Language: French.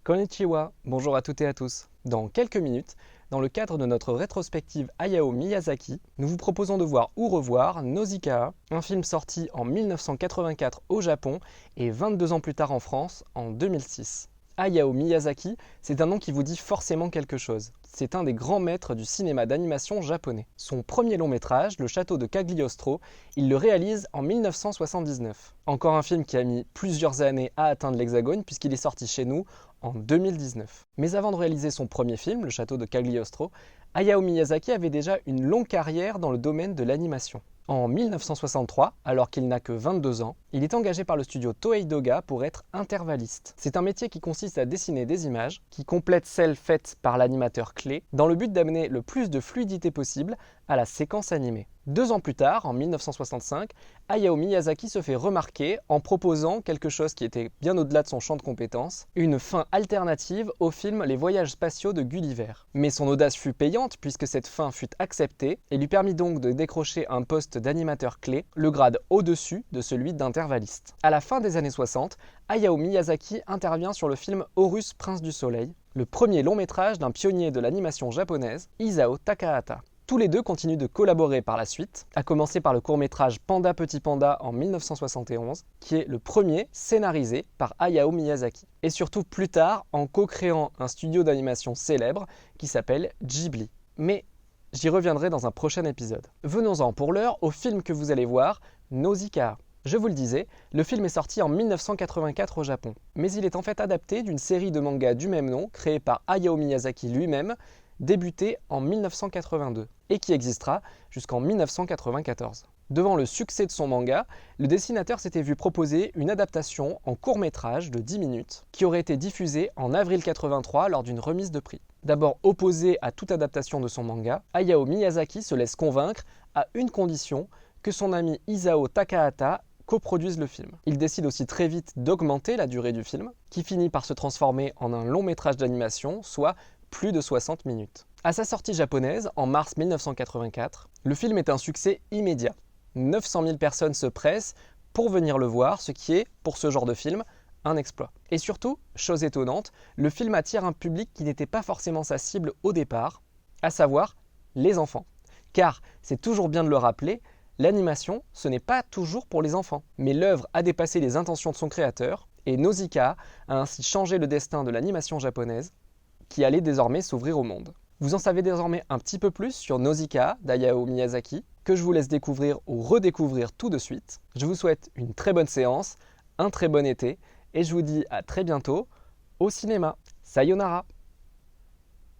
Konnichiwa, bonjour à toutes et à tous. Dans quelques minutes, dans le cadre de notre rétrospective Hayao Miyazaki, nous vous proposons de voir ou revoir Nausicaa, un film sorti en 1984 au Japon et 22 ans plus tard en France, en 2006. Hayao Miyazaki, c'est un nom qui vous dit forcément quelque chose. C'est un des grands maîtres du cinéma d'animation japonais. Son premier long métrage, Le Château de Cagliostro, il le réalise en 1979. Encore un film qui a mis plusieurs années à atteindre l'Hexagone puisqu'il est sorti chez nous en 2019. Mais avant de réaliser son premier film, Le Château de Cagliostro, Hayao Miyazaki avait déjà une longue carrière dans le domaine de l'animation. En 1963, alors qu'il n'a que 22 ans, il est engagé par le studio Toei Doga pour être intervalliste. C'est un métier qui consiste à dessiner des images qui complètent celles faites par l'animateur clé dans le but d'amener le plus de fluidité possible à la séquence animée. 2 ans plus tard, en 1965, Hayao Miyazaki se fait remarquer en proposant quelque chose qui était bien au-delà de son champ de compétences, une fin alternative au film Les Voyages spatiaux de Gulliver. Mais son audace fut payante puisque cette fin fut acceptée et lui permit donc de décrocher un poste d'animateur clé, le grade au-dessus de celui d'intervalliste. À la fin des années 60, Hayao Miyazaki intervient sur le film Horus, Prince du Soleil, le premier long métrage d'un pionnier de l'animation japonaise, Isao Takahata. Tous les deux continuent de collaborer par la suite, à commencer par le court-métrage Panda Petit Panda en 1971, qui est le premier scénarisé par Hayao Miyazaki. Et surtout plus tard, en co-créant un studio d'animation célèbre qui s'appelle Ghibli. Mais j'y reviendrai dans un prochain épisode. Venons-en pour l'heure au film que vous allez voir, Nausicaa. Je vous le disais, le film est sorti en 1984 au Japon. Mais il est en fait adapté d'une série de mangas du même nom, créée par Hayao Miyazaki lui-même, débuté en 1982 et qui existera jusqu'en 1994. Devant le succès de son manga, le dessinateur s'était vu proposer une adaptation en court-métrage de 10 minutes qui aurait été diffusée en avril 83 lors d'une remise de prix. D'abord opposé à toute adaptation de son manga, Hayao Miyazaki se laisse convaincre à une condition, que son ami Isao Takahata coproduise le film. Il décide aussi très vite d'augmenter la durée du film, qui finit par se transformer en un long métrage d'animation, soit plus de 60 minutes. À sa sortie japonaise, en mars 1984, le film est un succès immédiat. 900 000 personnes se pressent pour venir le voir, ce qui est, pour ce genre de film, un exploit. Et surtout, chose étonnante, le film attire un public qui n'était pas forcément sa cible au départ, à savoir les enfants. Car, c'est toujours bien de le rappeler, l'animation, ce n'est pas toujours pour les enfants. Mais l'œuvre a dépassé les intentions de son créateur, et Nausicaa a ainsi changé le destin de l'animation japonaise, qui allait désormais s'ouvrir au monde. Vous en savez désormais un petit peu plus sur Nausicaa d'Hayao Miyazaki, que je vous laisse découvrir ou redécouvrir tout de suite. Je vous souhaite une très bonne séance, un très bon été, et je vous dis à très bientôt au cinéma. Sayonara!